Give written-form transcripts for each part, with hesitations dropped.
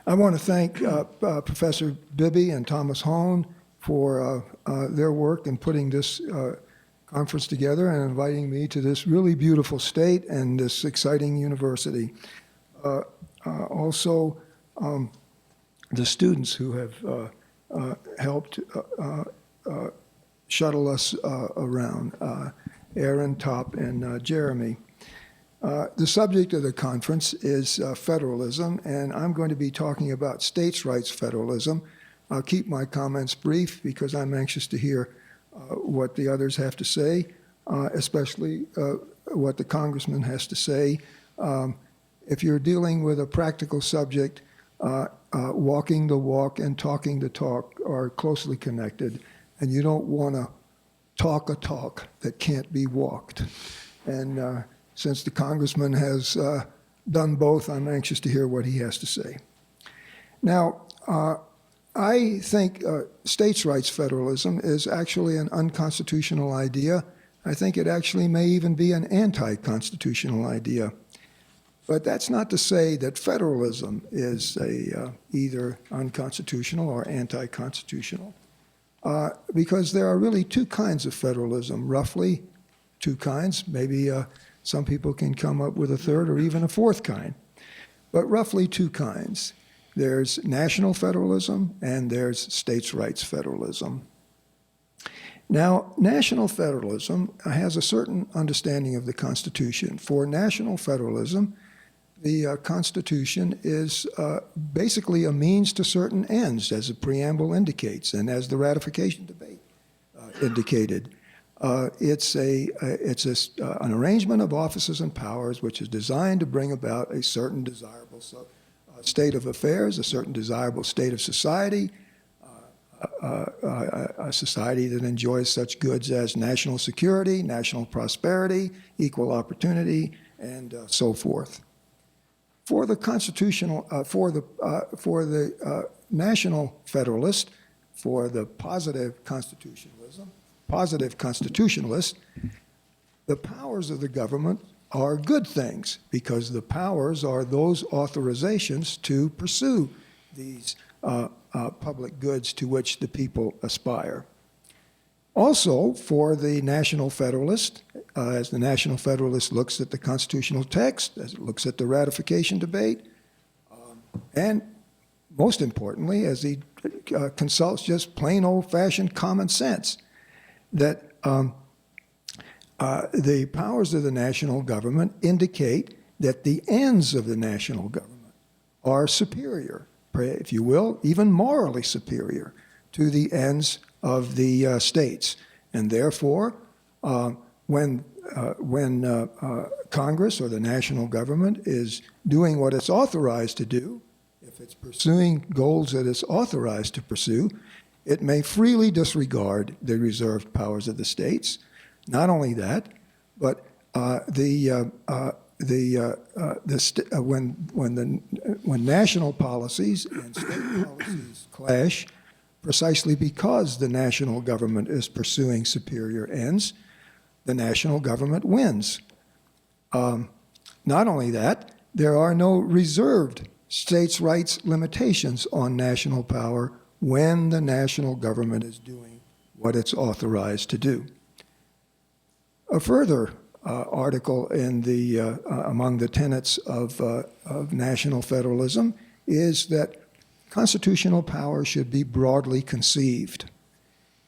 I want to thank Professor Bibby and Thomas Hone for their work in putting this conference together and inviting me to this really beautiful state and this exciting university. Also, the students who have helped shuttle us around, Aaron, Top, and Jeremy. The subject of the conference is federalism, and I'm going to be talking about states' rights federalism. I'll keep my comments brief because I'm anxious to hear what the others have to say, especially what the congressman has to say. If you're dealing with a practical subject, walking the walk and talking the talk are closely connected, and you don't want to talk a talk that can't be walked. And since the congressman has done both, I'm anxious to hear what he has to say. Now, I think states' rights federalism is actually an unconstitutional idea. I think it actually may even be an anti-constitutional idea. But that's not to say that federalism is either unconstitutional or anti-constitutional, because there are really two kinds of federalism, roughly two kinds. Maybe some people can come up with a third or even a fourth kind, but roughly two kinds. There's national federalism and there's states' rights federalism. Now, national federalism has a certain understanding of the Constitution. For national federalism, the Constitution is basically a means to certain ends, as the preamble indicates, and as the ratification debate indicated. It's an arrangement of offices and powers which is designed to bring about a certain desirable state of affairs, a certain desirable state of society, a society that enjoys such goods as national security, national prosperity, equal opportunity, and so forth. For the constitutional, for the national federalist, for the positive constitutionalist, the powers of the government are good things because the powers are those authorizations to pursue these public goods to which the people aspire. Also, for the National Federalist, as the National Federalist looks at the constitutional text, as it looks at the ratification debate, and most importantly, as he consults just plain old-fashioned common sense, that the powers of the national government indicate that the ends of the national government are superior, if you will, even morally superior to the ends of the states. And therefore, when Congress or the national government is doing what it's authorized to do, if it's pursuing goals that it's authorized to pursue, it may freely disregard the reserved powers of the states. Not only that, but when national policies and state policies clash, precisely because the national government is pursuing superior ends, the national government wins. Not only that, there are no reserved states' rights limitations on national power when the national government is doing what it's authorized to do. A further article in the among the tenets of national federalism is that constitutional power should be broadly conceived.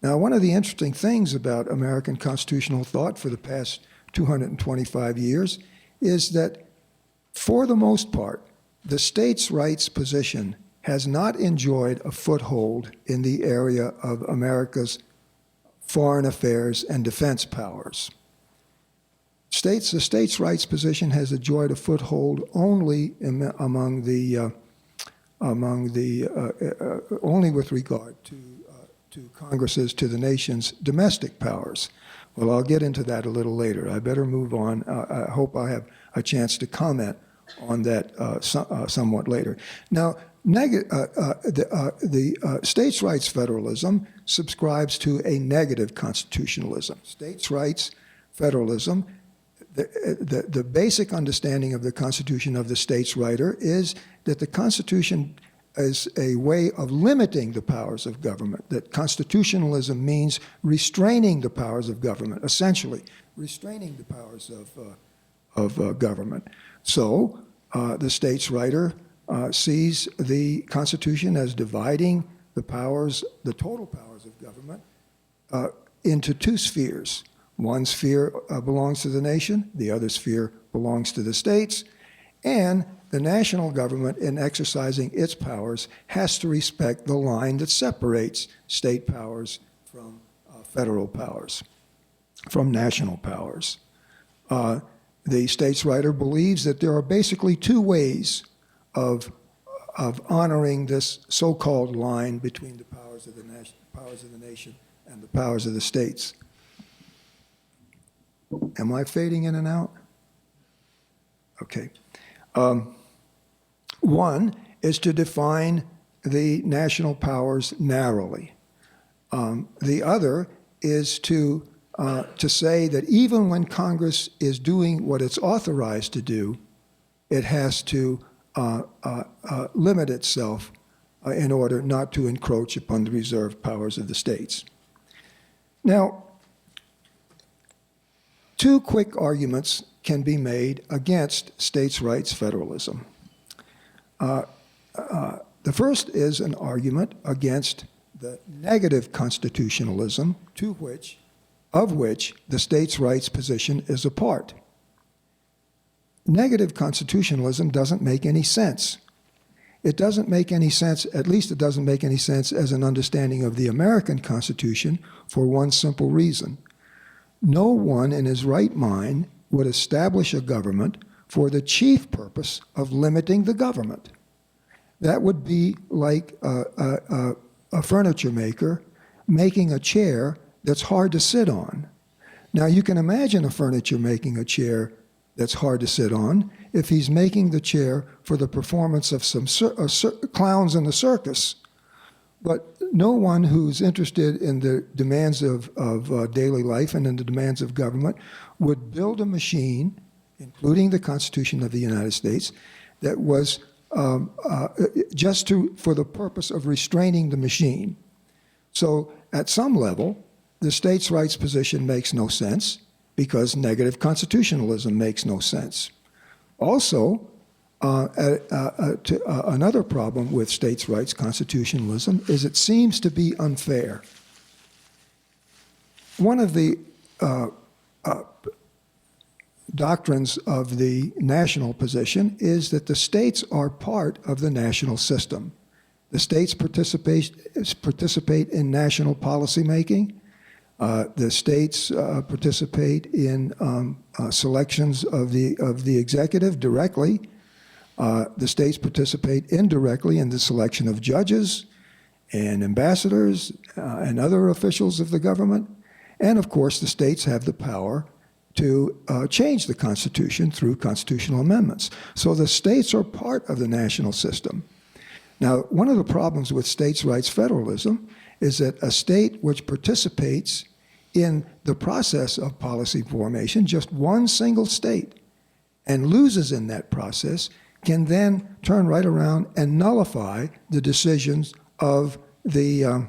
Now, one of the interesting things about American constitutional thought for the past 225 years is that, for the most part, the states' rights position has not enjoyed a foothold in the area of America's foreign affairs and defense powers. The states' rights position has enjoyed a foothold only among the only with regard to Congress's, to the nation's domestic powers. Well, I'll get into that a little later. I better move on. I hope I have a chance to comment on that somewhat later. Now, the states' rights federalism subscribes to a negative constitutionalism. States' rights federalism, the basic understanding of the Constitution of the states' writer is that the Constitution as a way of limiting the powers of government, that constitutionalism means restraining the powers of government, essentially restraining the powers of government. So the states' writer sees the Constitution as dividing the powers, the total powers of government, into two spheres. One sphere belongs to the nation, the other sphere belongs to the states, and the national government, in exercising its powers, has to respect the line that separates state powers from federal powers, from national powers. The states' writer believes that there are basically two ways of honoring this so-called line between the powers of the nation and the powers of the states. Am I fading in and out? Okay. One is to define the national powers narrowly. The other is to say that even when Congress is doing what it's authorized to do, it has to limit itself in order not to encroach upon the reserved powers of the states. Now, two quick arguments can be made against states' rights federalism. The first is an argument against the negative constitutionalism of which the states' rights position is a part. Negative constitutionalism doesn't make any sense. It doesn't make any sense, at least it doesn't make any sense as an understanding of the American Constitution, for one simple reason. No one in his right mind would establish a government for the chief purpose of limiting the government. That would be like a furniture maker making a chair that's hard to sit on. Now, you can imagine a furniture making a chair that's hard to sit on if he's making the chair for the performance of some clowns in the circus. But no one who's interested in the demands of daily life and in the demands of government would build a machine, including the Constitution of the United States, that was just for the purpose of restraining the machine. So at some level, the states' rights position makes no sense because negative constitutionalism makes no sense. Also, another problem with states' rights constitutionalism is it seems to be unfair. One of the doctrines of the national position is that the states are part of the national system. The states participate in national policy making. The states participate in selections of the executive directly. The states participate indirectly in the selection of judges and ambassadors and other officials of the government. And of course, the states have the power to change the Constitution through constitutional amendments. So the states are part of the national system. Now, one of the problems with states' rights federalism is that a state which participates in the process of policy formation, just one single state, and loses in that process, can then turn right around and nullify the decisions of the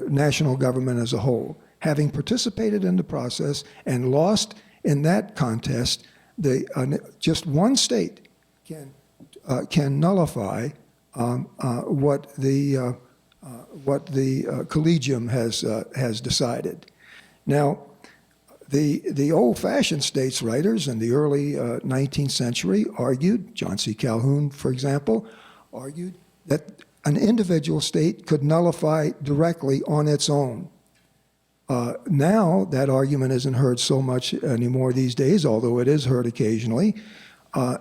national government as a whole. Having participated in the process and lost in that contest, just one state can nullify what the collegium has decided. Now, the old-fashioned states writers in the early 19th century argued, John C. Calhoun, for example, argued that an individual state could nullify directly on its own. Now, that argument isn't heard so much anymore these days, although it is heard occasionally.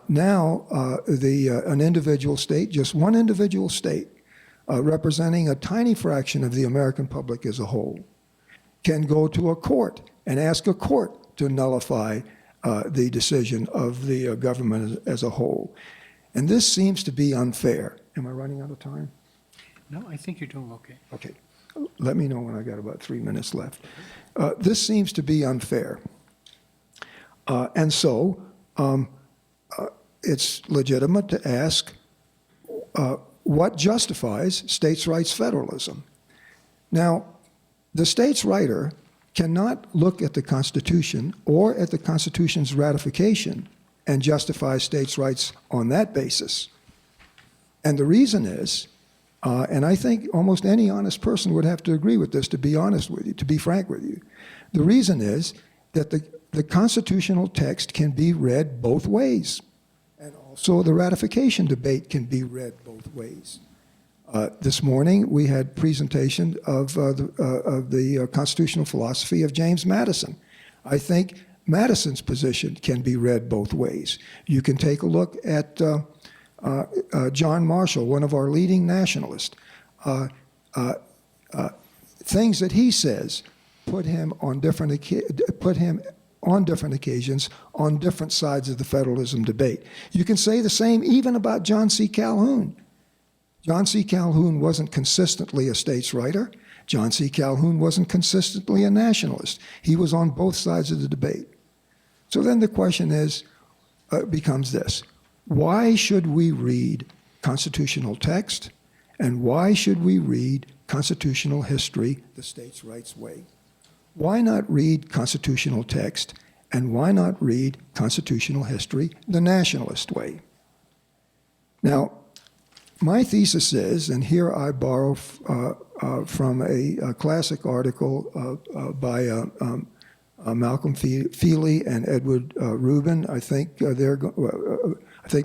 Now, an individual state, just one individual state, representing a tiny fraction of the American public as a whole, can go to a court and ask a court to nullify the decision of the government as a whole. And this seems to be unfair. Am I running out of time? No, I think you're doing okay. Okay. Let me know when I got about 3 minutes left. This seems to be unfair. And so it's legitimate to ask, what justifies states' rights federalism? Now, the states' writer cannot look at the Constitution or at the Constitution's ratification and justify states' rights on that basis. And the reason is, and I think almost any honest person would have to agree with this, to be honest with you, to be frank with you. The reason is that the constitutional text can be read both ways. And also the ratification debate can be read both ways. This morning we had presentation of the constitutional philosophy of James Madison. I think Madison's position can be read both ways. You can take a look at John Marshall, one of our leading nationalists. Things that he says put him on different occasions on different sides of the federalism debate. You can say the same even about John C. Calhoun. John C. Calhoun wasn't consistently a states' writer. John C. Calhoun wasn't consistently a nationalist. He was on both sides of the debate. So then the question becomes this: why should we read constitutional text, and why should we read constitutional history the states' rights way? Why not read constitutional text, and why not read constitutional history the nationalist way? Now, my thesis is, and here I borrow from a classic article by Malcolm Feely and Edward Rubin. I think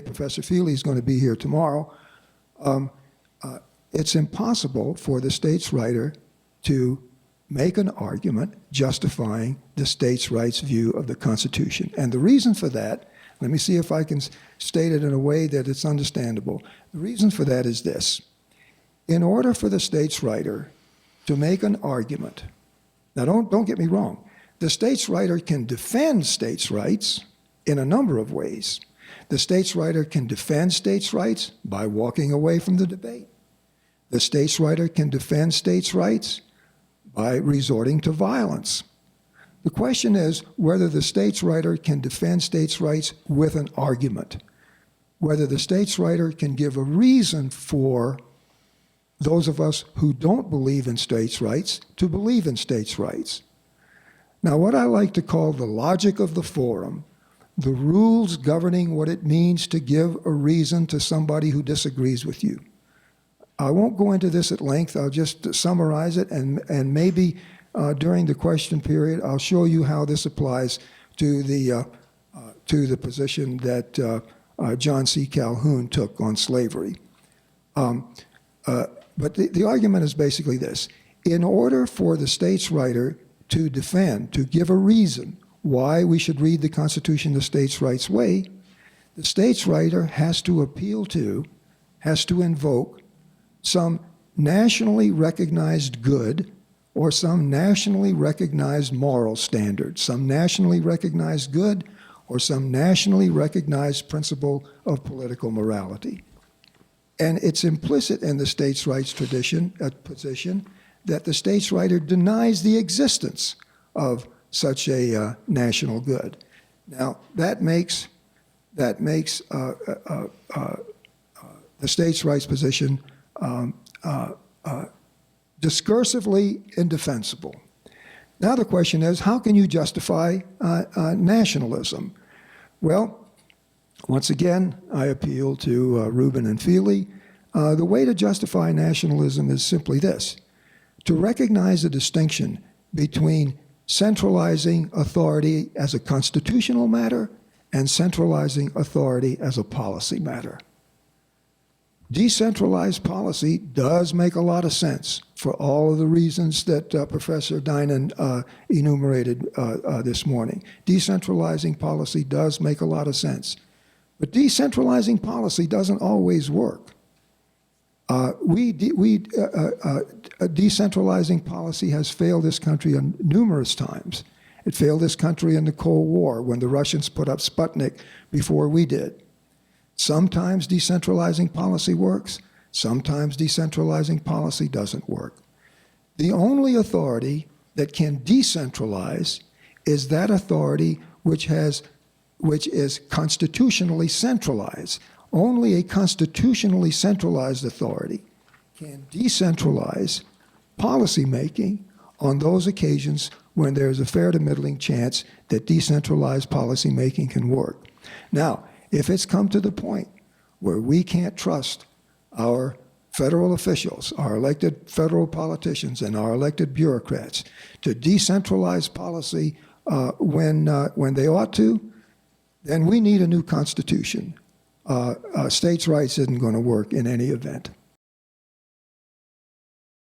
Professor Feely is going to be here tomorrow. It's impossible for the states' writer to make an argument justifying the states' rights view of the Constitution. And the reason for that, let me see if I can state it in a way that it's understandable. The reason for that is this: in order for the states' writer to make an argument, now don't get me wrong, the states' writer can defend states' rights in a number of ways. The states' writer can defend states' rights by walking away from the debate. The states' writer can defend states' rights by resorting to violence. The question is whether the states' writer can defend states' rights with an argument, whether the states' writer can give a reason for those of us who don't believe in states' rights to believe in states' rights. Now, what I like to call the logic of the forum, the rules governing what it means to give a reason to somebody who disagrees with you. I won't go into this at length. I'll just summarize it, and maybe during the question period, I'll show you how this applies to the position that John C. Calhoun took on slavery. But the argument is basically this: in order for the states' writer to defend, to give a reason why we should read the Constitution the states' rights way, the states' writer has to appeal to, has to invoke some nationally recognized good or some nationally recognized moral standard, some nationally recognized good or some nationally recognized principle of political morality. And it's implicit in the states' rights position that the states' writer denies the existence of such a national good. Now, that makes the states' rights position discursively indefensible. Now the question is, how can you justify nationalism? Well, once again, I appeal to Rubin and Feely. The way to justify nationalism is simply this: to recognize a distinction between centralizing authority as a constitutional matter and centralizing authority as a policy matter. Decentralized policy does make a lot of sense for all of the reasons that Professor Dinan enumerated this morning. Decentralizing policy does make a lot of sense. But decentralizing policy doesn't always work. Decentralizing policy has failed this country numerous times. It failed this country in the Cold War when the Russians put up Sputnik before we did. Sometimes decentralizing policy works. Sometimes decentralizing policy doesn't work. The only authority that can decentralize is that authority which is constitutionally centralized. Only a constitutionally centralized authority can decentralize policymaking on those occasions when there's a fair to middling chance that decentralized policymaking can work. Now, if it's come to the point where we can't trust our federal officials, our elected federal politicians, and our elected bureaucrats to decentralize policy when they ought to, then we need a new constitution. States' rights isn't going to work in any event.